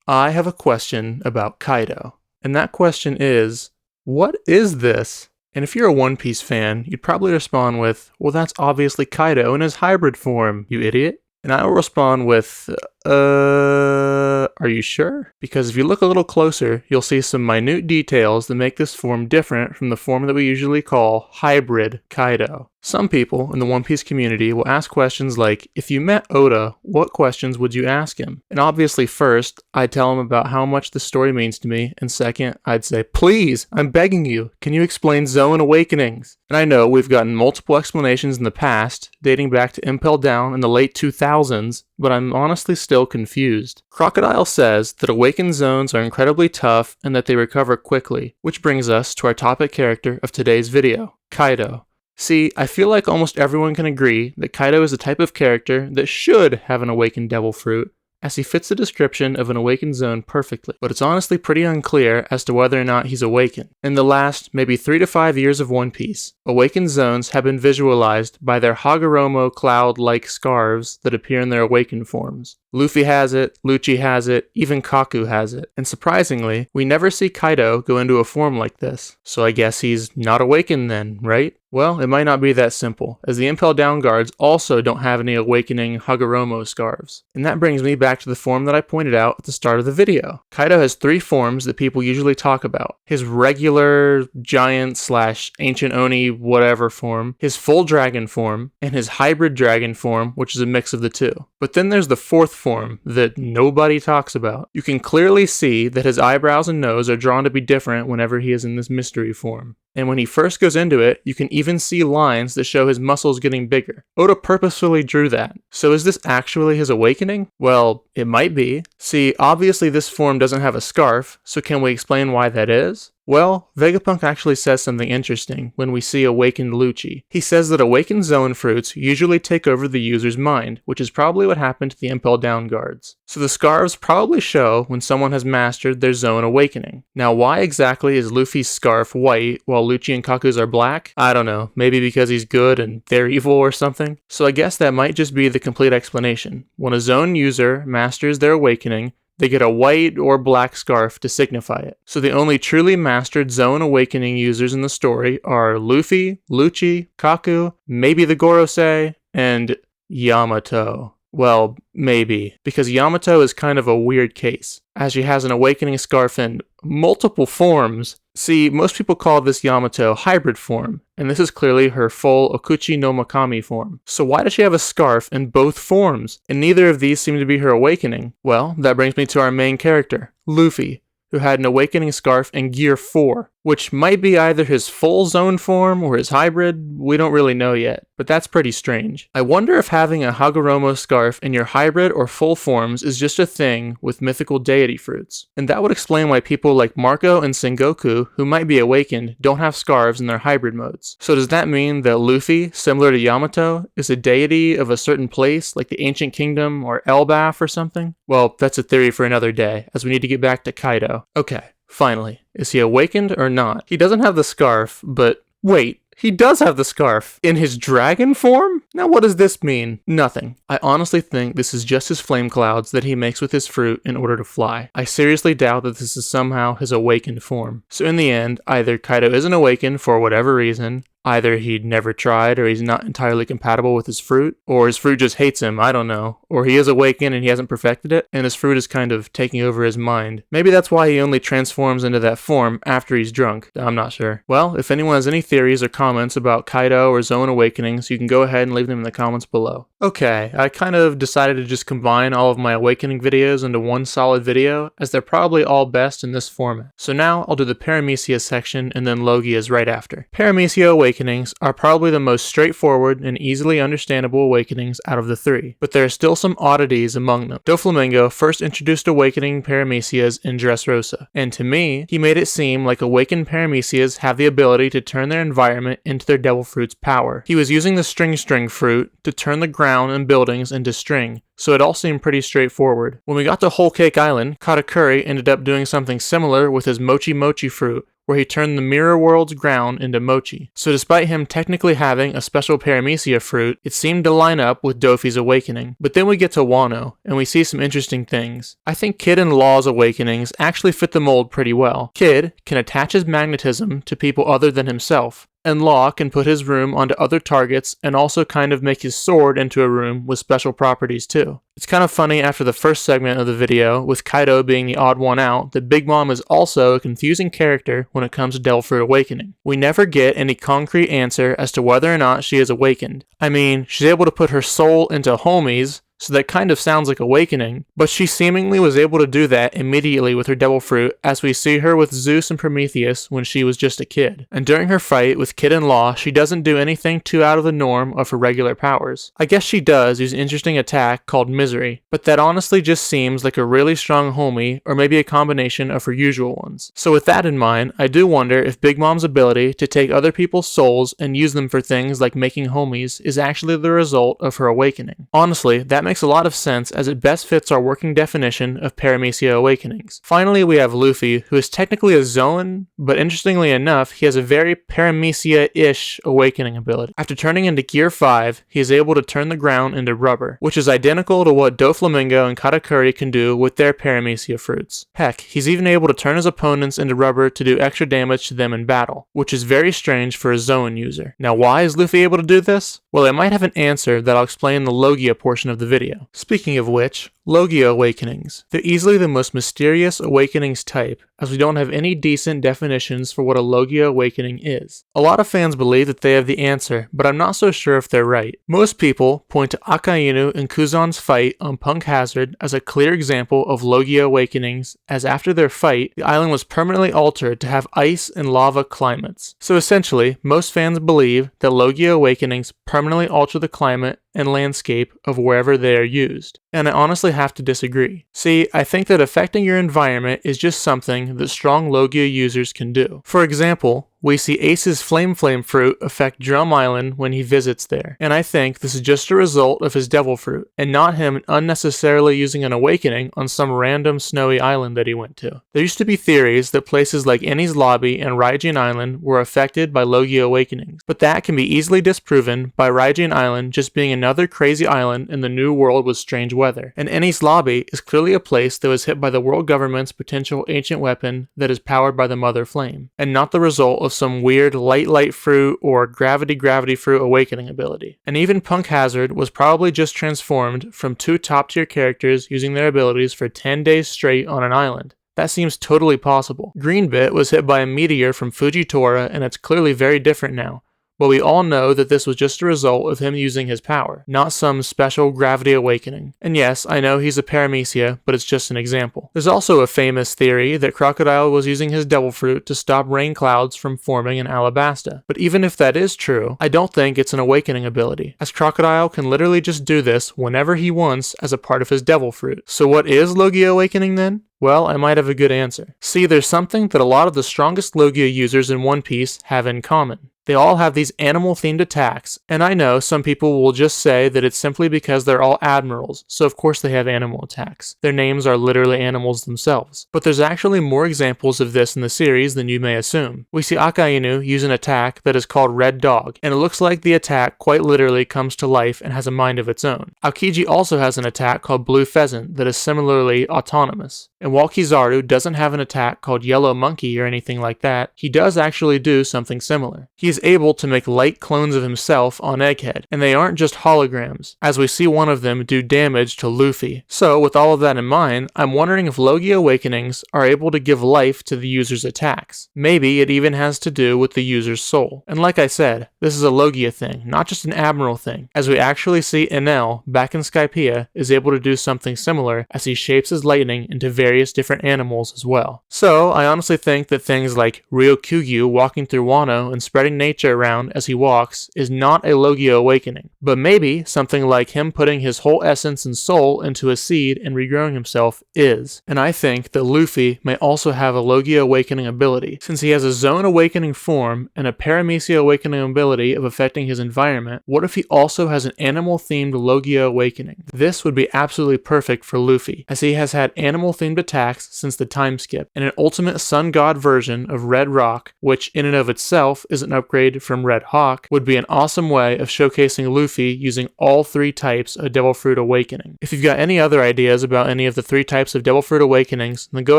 I have a question about Kaido. And that question is, what is this? And if you're a One Piece fan, you'd probably respond with, well, that's obviously Kaido in his hybrid form, you idiot. And I will respond with, are you sure? Because if you look a little closer, you'll see some minute details that make this form different from the form that we usually call hybrid Kaido. Some people in the One Piece community will ask questions like, if you met Oda, what questions would you ask him? And obviously first, I'd tell him about how much the story means to me, and second, I'd say, please, I'm begging you, can you explain Zoan Awakenings? And I know we've gotten multiple explanations in the past, dating back to Impel Down in the late 2000s, but I'm honestly still confused. Crocodile says that awakened zones are incredibly tough and that they recover quickly, which brings us to our topic character of today's video, Kaido. See, I feel like almost everyone can agree that Kaido is the type of character that should have an awakened devil fruit, as he fits the description of an awakened zone perfectly, but it's honestly pretty unclear as to whether or not he's awakened. In the last, maybe 3 to 5 years of One Piece, awakened zones have been visualized by their Hagoromo cloud-like scarves that appear in their awakened forms. Luffy has it, Lucci has it, even Kaku has it. And surprisingly, we never see Kaido go into a form like this. So I guess he's not awakened then, right? Well, it might not be that simple, as the Impel Down guards also don't have any awakening Hagoromo scarves. And that brings me back to the form that I pointed out at the start of the video. Kaido has 3 forms that people usually talk about. His regular giant / ancient Oni whatever form, his full dragon form, and his hybrid dragon form, which is a mix of the two. But then there's the 4th form that nobody talks about. You can clearly see that his eyebrows and nose are drawn to be different whenever he is in this mystery form. And when he first goes into it, you can even see lines that show his muscles getting bigger. Oda purposefully drew that. So is this actually his awakening? Well, it might be. See, obviously this form doesn't have a scarf, so can we explain why that is? Well, Vegapunk actually says something interesting when we see awakened Lucci. He says that awakened Zoan fruits usually take over the user's mind, which is probably what happened to the Impel Down guards. So the scarves probably show when someone has mastered their Zoan awakening. Now why exactly is Luffy's scarf white while Lucci and Kaku's are black? I don't know, maybe because he's good and they're evil or something? So I guess that might just be the complete explanation. When a Zoan user masters their awakening, they get a white or black scarf to signify it. So the only truly mastered Zoan Awakening users in the story are Luffy, Lucci, Kaku, maybe the Gorosei, and Yamato. Well, maybe, because Yamato is kind of a weird case, as she has an awakening scarf in multiple forms. See, most people call this Yamato hybrid form, and this is clearly her full Okuchi no Makami form. So why does she have a scarf in both forms? And neither of these seem to be her awakening. Well, that brings me to our main character, Luffy, who had an awakening scarf in Gear 4, which might be either his full zone form or his hybrid, we don't really know yet, but that's pretty strange. I wonder if having a Hagoromo scarf in your hybrid or full forms is just a thing with mythical deity fruits. And that would explain why people like Marco and Sengoku, who might be awakened, don't have scarves in their hybrid modes. So does that mean that Luffy, similar to Yamato, is a deity of a certain place, like the Ancient Kingdom or Elbaf or something? Well, that's a theory for another day, as we need to get back to Kaido. Okay. Finally, is he awakened or not? He doesn't have the scarf, but wait, he does have the scarf in his dragon form? Now what does this mean? Nothing. I honestly think this is just his flame clouds that he makes with his fruit in order to fly. I seriously doubt that this is somehow his awakened form. So in the end, either Kaido isn't awakened for whatever reason, either he'd never tried or he's not entirely compatible with his fruit, or his fruit just hates him, I don't know. Or he is awakened and he hasn't perfected it, and his fruit is kind of taking over his mind. Maybe that's why he only transforms into that form after he's drunk. I'm not sure. Well, if anyone has any theories or comments about Kaido or Zoan Awakenings, you can go ahead and leave them in the comments below. Okay, I kind of decided to just combine all of my awakening videos into one solid video, as they're probably all best in this format. So now I'll do the Paramecia section and then Logia's right after. Paramecia Awakenings are probably the most straightforward and easily understandable awakenings out of the 3, but there are still some oddities among them. Doflamingo first introduced awakening Paramecias in Dressrosa, and to me, he made it seem like awakened Paramecias have the ability to turn their environment into their devil fruit's power. He was using the string fruit to turn the ground and buildings into string, so it all seemed pretty straightforward. When we got to Whole Cake Island, Katakuri ended up doing something similar with his Mochi fruit, where he turned the mirror world's ground into mochi. So despite him technically having a special Paramecia fruit, it seemed to line up with Dofi's awakening. But then we get to Wano, and we see some interesting things. I think Kid and Law's awakenings actually fit the mold pretty well. Kid can attach his magnetism to people other than himself, and Law can put his room onto other targets and also kind of make his sword into a room with special properties too. It's kind of funny after the first segment of the video, with Kaido being the odd one out, that Big Mom is also a confusing character when it comes to Devil Fruit awakening. We never get any concrete answer as to whether or not she is awakened. I mean, she's able to put her soul into homies, so that kind of sounds like awakening, but she seemingly was able to do that immediately with her Devil Fruit, as we see her with Zeus and Prometheus when she was just a kid. And during her fight with Kid and Law, she doesn't do anything too out of the norm of her regular powers. I guess she does use an interesting attack called Misery, but that honestly just seems like a really strong homie, or maybe a combination of her usual ones. So with that in mind, I do wonder if Big Mom's ability to take other people's souls and use them for things like making homies is actually the result of her awakening. Honestly, that makes a lot of sense, as it best fits our working definition of Paramecia awakenings. Finally, we have Luffy, who is technically a Zoan, but interestingly enough, he has a very Paramecia-ish awakening ability. After turning into Gear 5, he is able to turn the ground into rubber, which is identical to what Doflamingo and Katakuri can do with their Paramecia fruits. Heck, he's even able to turn his opponents into rubber to do extra damage to them in battle, which is very strange for a Zoan user. Now, why is Luffy able to do this? Well, I might have an answer that I'll explain in the Logia portion of the video. Speaking of which, Logia awakenings. They're easily the most mysterious awakenings type, as we don't have any decent definitions for what a Logia awakening is. A lot of fans believe that they have the answer, but I'm not so sure if they're right. Most people point to Akainu and Kuzan's fight on Punk Hazard as a clear example of Logia awakenings, as after their fight, the island was permanently altered to have ice and lava climates. So essentially, most fans believe that Logia awakenings permanently alter the climate and landscape of wherever they are used. And I honestly have to disagree. See, I think that affecting your environment is just something that strong Logia users can do. For example, we see Ace's Flame fruit affect Drum Island when he visits there, and I think this is just a result of his Devil Fruit, and not him unnecessarily using an awakening on some random snowy island that he went to. There used to be theories that places like Enies Lobby and Raijin Island were affected by Logia awakenings, but that can be easily disproven by Raijin Island just being another crazy island in the new world with strange weather, and Enies Lobby is clearly a place that was hit by the world government's potential ancient weapon that is powered by the Mother Flame, and not the result of some weird light fruit or gravity fruit awakening ability. And even Punk Hazard was probably just transformed from two top tier characters using their abilities for 10 days straight on an island. That seems totally possible. Greenbit was hit by a meteor from Fujitora, and it's clearly very different now. But we all know that this was just a result of him using his power, not some special gravity awakening. And yes, I know he's a Paramecia, but it's just an example. There's also a famous theory that Crocodile was using his Devil Fruit to stop rain clouds from forming in Alabasta. But even if that is true, I don't think it's an awakening ability, as Crocodile can literally just do this whenever he wants as a part of his Devil Fruit. So what is Logia awakening then? Well, I might have a good answer. See, there's something that a lot of the strongest Logia users in One Piece have in common. They all have these animal-themed attacks, and I know some people will just say that it's simply because they're all admirals, so of course they have animal attacks. Their names are literally animals themselves. But there's actually more examples of this in the series than you may assume. We see Akainu use an attack that is called Red Dog, and it looks like the attack quite literally comes to life and has a mind of its own. Aokiji also has an attack called Blue Pheasant that is similarly autonomous. And while Kizaru doesn't have an attack called Yellow Monkey or anything like that, he does actually do something similar. He is able to make light clones of himself on Egghead, and they aren't just holograms, as we see one of them do damage to Luffy. So with all of that in mind, I'm wondering if Logia awakenings are able to give life to the user's attacks. Maybe it even has to do with the user's soul. And like I said, this is a Logia thing, not just an Admiral thing, as we actually see Enel, back in Skypiea, is able to do something similar as he shapes his lightning into various different animals as well. So I honestly think that things like Ryokyugyu walking through Wano and spreading Paramecia around as he walks is not a Logia awakening, but maybe something like him putting his whole essence and soul into a seed and regrowing himself is. And I think that Luffy may also have a Logia awakening ability, since he has a Zoan awakening form and a Paramecia awakening ability of affecting his environment. What if he also has an animal-themed Logia awakening? This would be absolutely perfect for Luffy, as he has had animal-themed attacks since the time skip, and an ultimate sun god version of Red Rock, which in and of itself is an upgrade from Red Hawk, would be an awesome way of showcasing Luffy using all 3 types of Devil Fruit Awakening. If you've got any other ideas about any of the 3 types of Devil Fruit Awakenings, then go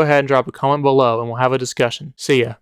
ahead and drop a comment below and we'll have a discussion. See ya.